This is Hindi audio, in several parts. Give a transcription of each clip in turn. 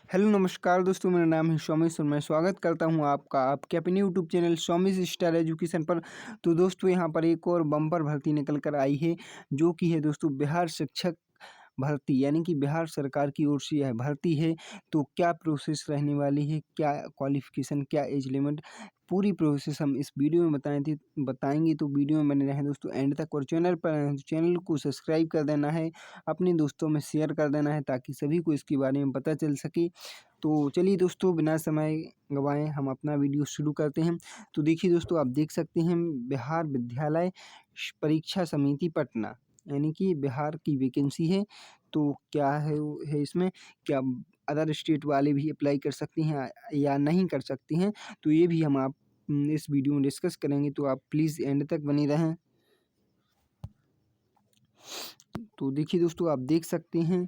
हेलो नमस्कार दोस्तों, मेरा नाम है शौमिश और मैं स्वागत करता हूं आपका आपके अपने यूट्यूब चैनल शौमिश स्टार एजुकेशन पर। तो दोस्तों यहां पर एक और बम्पर भर्ती निकल कर आई है, जो कि है दोस्तों बिहार शिक्षक भर्ती, यानी कि बिहार सरकार की ओर से यह भर्ती है। तो क्या प्रोसेस रहने वाली है, क्या क्वालिफिकेशन, क्या एज लिमिट, पूरी प्रोसेस हम इस वीडियो में बताएंगे। तो वीडियो में बने रहें दोस्तों एंड तक, और चैनल पर आए हैं तो चैनल को सब्सक्राइब कर देना है, अपने दोस्तों में शेयर कर देना है ताकि सभी को इसके बारे में पता चल सके। तो चलिए दोस्तों, बिना समय गंवाए हम अपना वीडियो शुरू करते हैं। तो देखिए दोस्तों, आप देख सकते हैं बिहार विद्यालय परीक्षा समिति पटना, यानी कि बिहार की वैकेंसी है। तो क्या है है इसमें, क्या अदर स्टेट वाले भी अप्लाई कर सकते हैं या नहीं कर सकते हैं, तो ये भी हम इस वीडियो में डिस्कस करेंगे। तो आप प्लीज़ एंड तक बने रहें। तो देखिए दोस्तों, आप देख सकते हैं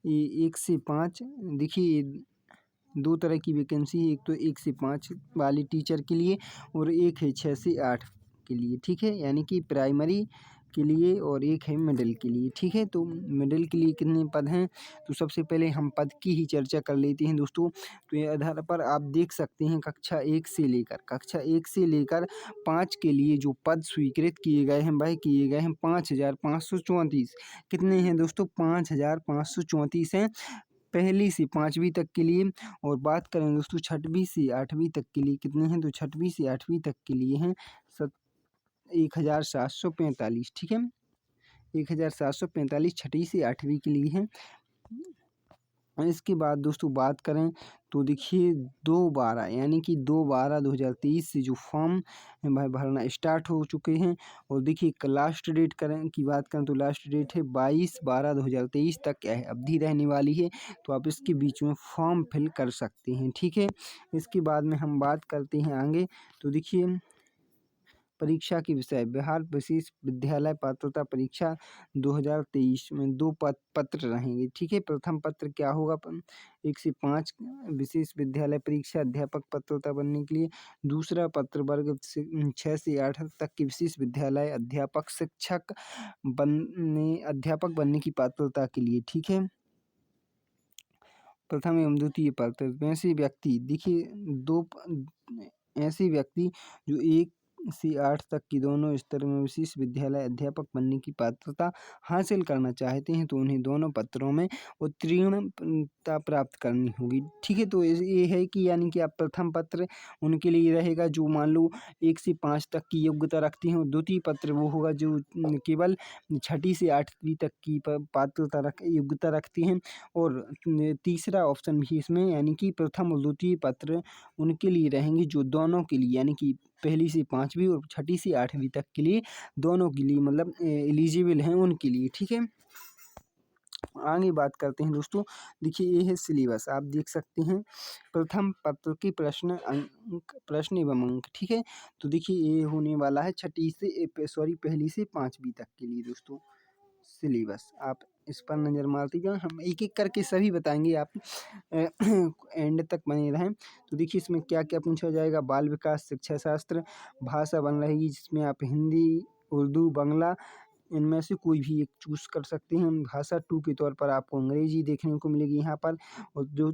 ये 1 से 5, देखिए दो तरह की वैकेंसी है। एक तो 1 से 5 वाली टीचर के लिए, और एक है 6 से 8 के लिए, ठीक है, यानी कि प्राइमरी के लिए, और एक है मिडिल के लिए, ठीक है। तो मिडिल के लिए कितने पद हैं, तो सबसे पहले हम पद की ही चर्चा कर लेते हैं दोस्तों। तो ये आधार पर आप देख सकते हैं कक्षा 1 से लेकर 5 के लिए जो पद स्वीकृत किए गए हैं, वह किए गए हैं 5,534। कितने हैं दोस्तों, 5,534 हैं पहली से 5वीं तक के लिए। और बात करें दोस्तों 6वीं से 8वीं तक के लिए कितने हैं, तो 6वीं से 8वीं तक के लिए हैं 1,745, ठीक है। 1,745 6वीं से 8वीं के लिए हैं। इसके बाद दोस्तों बात करें तो देखिए 2/12, यानी कि 2/12/2023 से जो फॉर्म वह भरना स्टार्ट हो चुके हैं। और देखिए लास्ट डेट की बात करें तो लास्ट डेट है 22/12/2023 तक यह अवधि रहने वाली है। तो आप इसके बीच में फॉर्म फिल कर सकते हैं, ठीक है। इसके बाद में हम बात करते हैं आगे। तो देखिए परीक्षा के विषय, बिहार विशेष विद्यालय पात्रता परीक्षा 2023 में 2 पत्र रहेंगे, ठीक है। प्रथम पत्र क्या होगा, 1 से 5 विशेष विद्यालय परीक्षा अध्यापक पात्रता बनने के लिए। दूसरा पत्र वर्ग से 6 से 8 तक के विशेष विद्यालय अध्यापक बनने की पात्रता के लिए, ठीक है। प्रथम एवं द्वितीय पत्र, ऐसे व्यक्ति देखिए ऐसे व्यक्ति जो 1 से 8 तक की दोनों स्तर में विशेष विद्यालय अध्यापक बनने की पात्रता हासिल करना चाहते हैं, तो उन्हें दोनों पत्रों में उत्तीर्णता प्राप्त करनी होगी, ठीक है। तो ये है कि यानी कि आप प्रथम पत्र उनके लिए रहेगा जो मान लो 1 से 5 तक की योग्यता रखती हैं, और द्वितीय पत्र वो होगा जो केवल 6वीं से 8वीं तक की योग्यता रखती हैं। और तीसरा ऑप्शन भी इसमें, यानी कि प्रथम और द्वितीय पत्र उनके लिए रहेंगे जो दोनों के लिए, यानी कि पहली से 5वीं और 6वीं से 8वीं तक के लिए, दोनों के लिए मतलब एलिजिबल हैं उनके लिए, ठीक है। आगे बात करते हैं दोस्तों। देखिए ये है सिलेबस, आप देख सकते हैं प्रथम पत्र के प्रश्न एवं अंक, ठीक है। तो देखिए ये होने वाला है पहली से 5वीं तक के लिए दोस्तों सिलेबस। आप इस पर नज़र मारते जाएं, हम एक एक करके सभी बताएंगे, आप एंड तक बने रहें। तो देखिए इसमें क्या क्या पूछा जाएगा, बाल विकास शिक्षा शास्त्र, भाषा बन रहेगी जिसमें आप हिंदी, उर्दू, बांग्ला इनमें से कोई भी एक चूज़ कर सकते हैं। भाषा 2 के तौर पर आपको अंग्रेजी देखने को मिलेगी यहाँ पर। और जो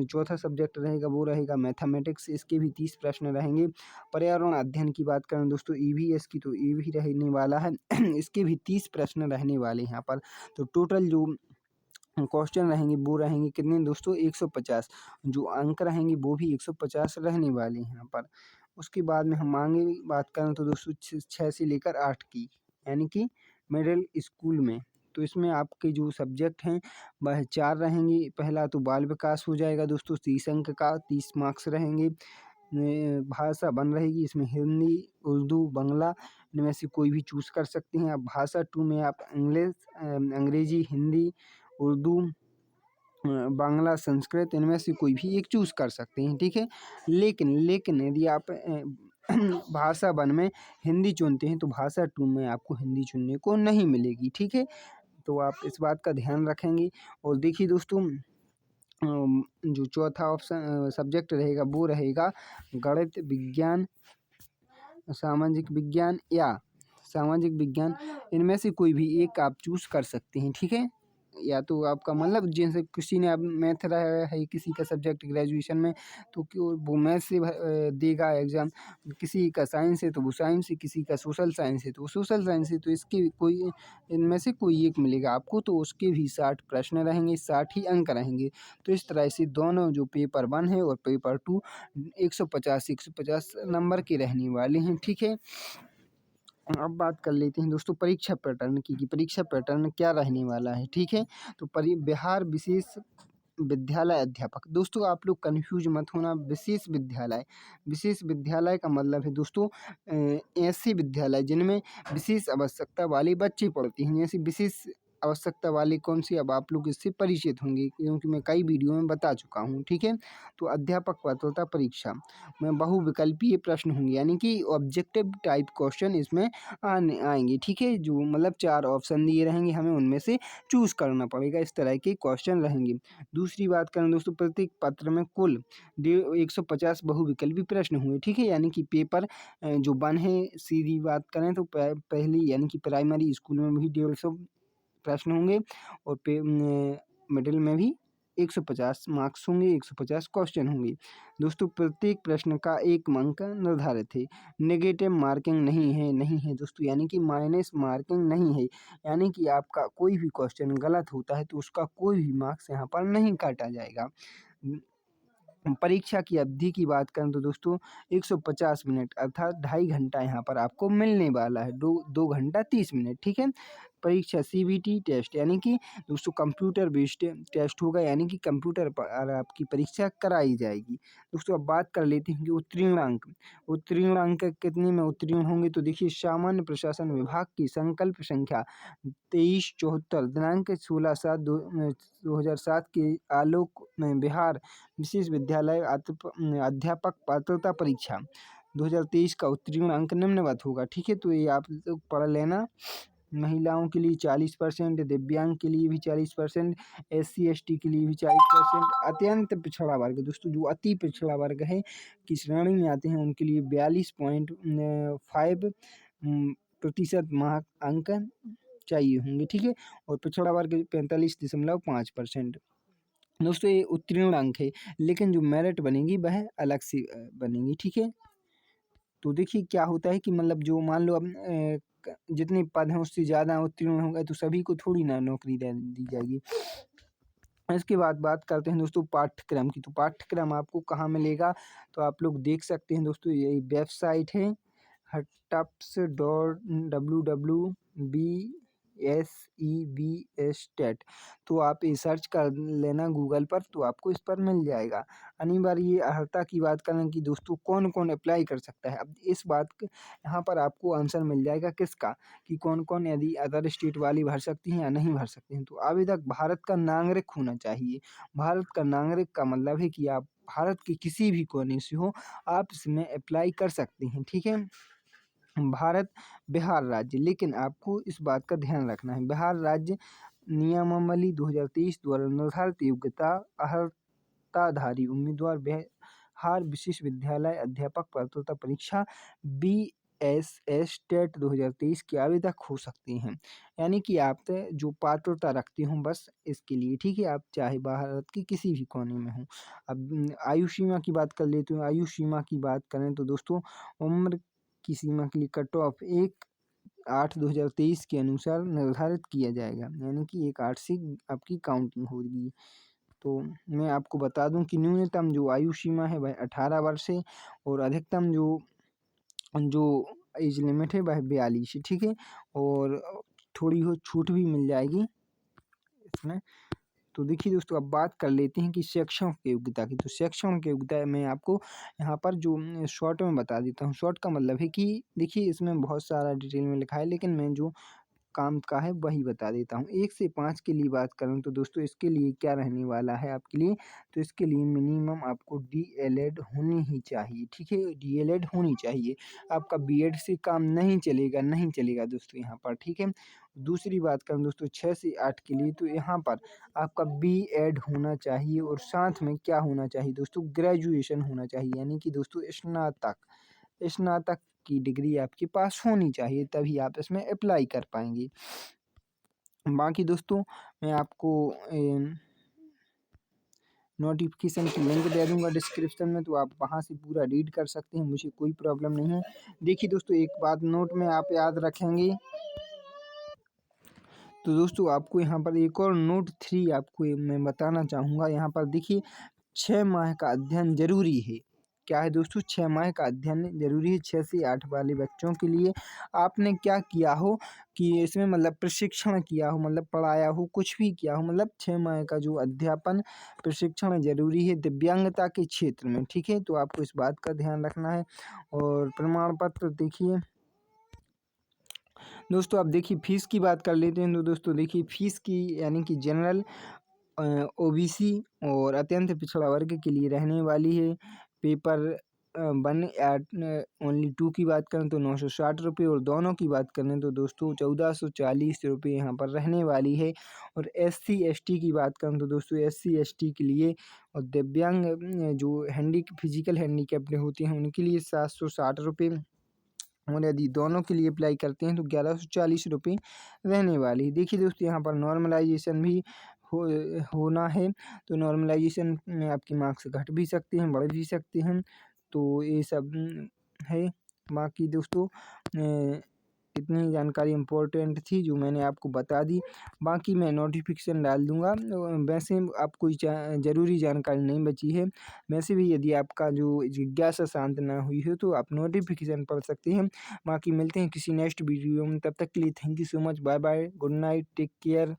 चौथा सब्जेक्ट रहेगा वो रहेगा मैथमेटिक्स, इसके भी 30 प्रश्न रहेंगे। पर्यावरण अध्ययन की बात करें दोस्तों ईवीएस की, तो ये भी रहने वाला है इसके भी 30 प्रश्न रहने वाले हैं यहाँ पर। तो टोटल जो क्वेश्चन रहेंगे वो रहेंगे कितने दोस्तों, 150। जो अंक रहेंगे वो भी 150 रहने वाले हैं यहाँ पर। उसके बाद में हम आगे बात करें तो दोस्तों 6 से लेकर 8 की, यानी कि मिडिल स्कूल में, तो इसमें आपके जो सब्जेक्ट हैं वह 4 रहेंगे। पहला तो बाल विकास हो जाएगा दोस्तों, 30 अंक का, 30 मार्क्स रहेंगे। भाषा बन रहेगी, इसमें हिंदी, उर्दू, बांग्ला इनमें से कोई भी चूज़ कर सकते हैं आप। भाषा 2 में आप अंग्रेजी, हिंदी, उर्दू, बांग्ला, संस्कृत इनमें से कोई भी एक चूज़ कर सकते हैं, ठीक है। लेकिन यदि आप भाषा 1 में हिंदी चुनते हैं तो भाषा 2 में आपको हिंदी चुनने को नहीं मिलेगी, ठीक है। तो आप इस बात का ध्यान रखेंगे। और देखिए दोस्तों जो चौथा ऑप्शन सब्जेक्ट रहेगा वो रहेगा गणित, विज्ञान, सामाजिक विज्ञान, इनमें से कोई भी एक आप चूज़ कर सकते हैं, ठीक है। या तो आपका मतलब जैसे किसी ने अब मैथ रहा है किसी का सब्जेक्ट ग्रेजुएशन में, तो क्यों वो मैथ से देगा एग्ज़ाम, किसी का साइंस है तो वो साइंस से, किसी का सोशल साइंस है तो वो सोशल साइंस से, तो इसकी कोई इनमें से कोई एक मिलेगा आपको, तो उसके भी 60 प्रश्न रहेंगे, 60 ही अंक रहेंगे। तो इस तरह से दोनों जो पेपर 1 है और पेपर 2 150 नंबर के रहने वाले हैं, ठीक है। अब बात कर लेते हैं दोस्तों परीक्षा पैटर्न की, कि परीक्षा पैटर्न क्या रहने वाला है, ठीक है। तो बिहार विशेष विद्यालय अध्यापक, दोस्तों आप लोग कन्फ्यूज मत होना। विशेष विद्यालय का मतलब है दोस्तों ऐसे विद्यालय जिनमें विशेष आवश्यकता वाले बच्चे पढ़ते हैं। जैसे विशेष आवश्यकता वाले कौन सी, अब आप लोग इससे परिचित होंगे क्योंकि मैं कई वीडियो में बता चुका हूँ, ठीक है। तो अध्यापक पात्रता परीक्षा में बहुविकल्पीय प्रश्न होंगे, यानी कि ऑब्जेक्टिव टाइप क्वेश्चन इसमें आएंगे, ठीक है। जो मतलब 4 ऑप्शन दिए रहेंगे, हमें उनमें से चूज करना पड़ेगा, इस तरह के क्वेश्चन रहेंगे। दूसरी बात करें दोस्तों, प्रत्येक पत्र में कुल 150 बहुविकल्पी प्रश्न हुए, ठीक है। यानी कि पेपर जो 1 है, सीधी बात करें तो पहली यानी कि प्राइमरी स्कूल में भी 150 प्रश्न होंगे, और मिडिल में भी 150 मार्क्स होंगे, 150 क्वेश्चन होंगे। दोस्तों प्रत्येक प्रश्न का 1 अंक निर्धारित है, नेगेटिव मार्किंग नहीं है दोस्तों, यानी कि माइनस मार्किंग नहीं है, यानी कि आपका कोई भी क्वेश्चन गलत होता है तो उसका कोई भी मार्क्स यहाँ पर नहीं काटा जाएगा। परीक्षा की अवधि की बात करें तो दोस्तों 150 मिनट अर्थात 2.5 घंटा यहाँ पर आपको मिलने वाला है, 2 घंटा 30 मिनट, ठीक है। परीक्षा सीबीटी टेस्ट, यानी कि दोस्तों कंप्यूटर बेस्ड टेस्ट होगा, यानी कि कंप्यूटर पर आपकी परीक्षा कराई जाएगी। दोस्तों अब बात कर लेते हैं कि उत्तीर्ण अंक कितने में उत्तीर्ण होंगे, तो देखिए सामान्य प्रशासन विभाग की संकल्प संख्या 2374 दिनांक 16/7/2007 के आलोक में बिहार विशेष विद्यालय अध्यापक पात्रता परीक्षा 2023 का उत्तीर्ण अंक निम्नवत होगा, ठीक है। तो ये आप लोग पढ़ लेना। महिलाओं के लिए 40%, दिव्यांग के लिए भी 40%, SC ST के लिए भी 40%, अत्यंत पिछड़ा वर्ग दोस्तों जो अति पिछड़ा वर्ग है की श्रेणी में आते हैं उनके लिए 42.5 प्रतिशत मार्क अंक चाहिए होंगे, ठीक है। और पिछड़ा वर्ग 45.5%। दोस्तों ये उत्तीर्ण अंक है, लेकिन जो मेरिट बनेगी वह अलग से बनेगी, ठीक है। तो देखिए क्या होता है कि मतलब जो मान लो अब जितने पद हैं उससे ज़्यादा उत्तीर्ण हो गए तो सभी को थोड़ी ना नौकरी दे दी जाएगी। इसके बाद बात करते हैं दोस्तों पाठ्यक्रम की, तो पाठ्यक्रम आपको कहाँ मिलेगा, तो आप लोग देख सकते हैं दोस्तों यही वेबसाइट है https://www.bsebstet, तो आप ये सर्च कर लेना गूगल पर, तो आपको इस पर मिल जाएगा। अनिवार्य अर्हता की बात करें कि दोस्तों कौन कौन अप्लाई कर सकता है, अब इस बात यहाँ पर आपको आंसर मिल जाएगा किसका, कि कौन कौन यदि अदर स्टेट वाली भर सकती हैं या नहीं भर सकते हैं। तो आवेदक भारत का नागरिक होना चाहिए। भारत का नागरिक का मतलब है कि आप भारत के किसी भी कोने से हो, आप इसमें अप्लाई कर सकते हैं, ठीक है। भारत बिहार राज्य, लेकिन आपको इस बात का ध्यान रखना है, बिहार राज्य नियमावली 2023 द्वारा निर्धारित योग्यता अर्हताधारी उम्मीदवार बिहार विशेष विद्यालय अध्यापक पात्रता परीक्षा BSS टेट 2023 के आवेदक हो सकते हैं, यानी कि आप जो पात्रता रखते हो बस इसके लिए, ठीक है। आप चाहे भारत के किसी भी कोने में हो। अब आयु सीमा की बात कर लेते हो, आयु सीमा की बात करें तो दोस्तों उम्र की सीमा के लिए कट ऑफ 1/8/2023 के अनुसार निर्धारित किया जाएगा, यानी कि 1/8 से आपकी काउंटिंग होगी। तो मैं आपको बता दूं कि न्यूनतम जो आयु सीमा है वह 18 वर्ष है, और अधिकतम जो जो एज लिमिट है वह 42 है, ठीक है। और थोड़ी हो छूट भी मिल जाएगी इसमें। तो देखिए दोस्तों अब बात कर लेते हैं कि शैक्षणिक योग्यता की, तो शैक्षणिक योग्यता मैं आपको यहाँ पर जो शॉर्ट में बता देता हूँ। शॉर्ट का मतलब है कि देखिए इसमें बहुत सारा डिटेल में लिखा है, लेकिन मैं जो काम का है वही बता देता हूँ। 1 से 5 के लिए बात करूँ तो दोस्तों इसके लिए क्या रहने वाला है आपके लिए, तो इसके लिए मिनिमम आपको DLED होनी ही चाहिए, ठीक है। DLED होनी चाहिए, आपका BEd से काम नहीं चलेगा दोस्तों यहाँ पर, ठीक है। दूसरी बात करूँ दोस्तों 6 से 8 के लिए, तो यहाँ पर आपका BEd होना चाहिए, और साथ में क्या होना चाहिए दोस्तों, ग्रेजुएशन होना चाहिए, यानी कि दोस्तों स्नातक की डिग्री आपके पास होनी चाहिए, तभी आप इसमें अप्लाई कर पाएंगे। बाकी दोस्तों मैं आपको नोटिफिकेशन की लिंक दे दूंगा डिस्क्रिप्शन में, तो आप वहां से पूरा रीड कर सकते हैं, मुझे कोई प्रॉब्लम नहीं है। देखिए दोस्तों, एक बात नोट में आप याद रखेंगे, तो दोस्तों आपको यहाँ पर एक और नोट 3 आपको मैं बताना चाहूँगा। यहाँ पर देखिए 6 माह का अध्ययन ज़रूरी है। क्या है दोस्तों? 6 माह का अध्ययन ज़रूरी है 6 से 8 वाले बच्चों के लिए। आपने क्या किया हो कि इसमें मतलब प्रशिक्षण किया हो, मतलब पढ़ाया हो, कुछ भी किया हो, मतलब 6 माह का जो अध्यापन प्रशिक्षण ज़रूरी है दिव्यांगता के क्षेत्र में, ठीक है? तो आपको इस बात का ध्यान रखना है। और प्रमाण पत्र देखिए दोस्तों, अब देखिए फ़ीस की बात कर लेते हैं। तो दोस्तों देखिए फ़ीस की यानी कि जनरल ओबीसी और अत्यंत पिछड़ा वर्ग के लिए रहने वाली है। पेपर 1 एट ओनली 2 की बात करें तो 960 रुपये, और दोनों की बात करें तो दोस्तों 1440 रुपये यहाँ पर रहने वाली है। और एससी एसटी की बात करें तो दोस्तों एससी एसटी के लिए और दिव्यांग जो फिजिकल हैंडीकैप्ड होते हैं उनके लिए 760 रुपये, और यदि दोनों के लिए अप्लाई करते हैं तो 1140 रुपये रहने वाली है। देखिए दोस्तों, यहाँ पर नॉर्मलाइजेशन भी होना है, तो नॉर्मलाइजेशन में आपके मार्क्स घट भी सकते हैं, बढ़ भी सकते हैं, तो ये सब है। बाकी दोस्तों इतनी जानकारी इम्पोर्टेंट थी जो मैंने आपको बता दी। बाकी मैं नोटिफिकेशन डाल दूंगा। वैसे आप कोई ज़रूरी जानकारी नहीं बची है। वैसे भी यदि आपका जो जिज्ञासा शांत ना हुई हो तो आप नोटिफिकेशन पढ़ सकते हैं। बाकी मिलते हैं किसी नेक्स्ट वीडियो में, तब तक के लिए thank you so much, bye bye, good night, take care.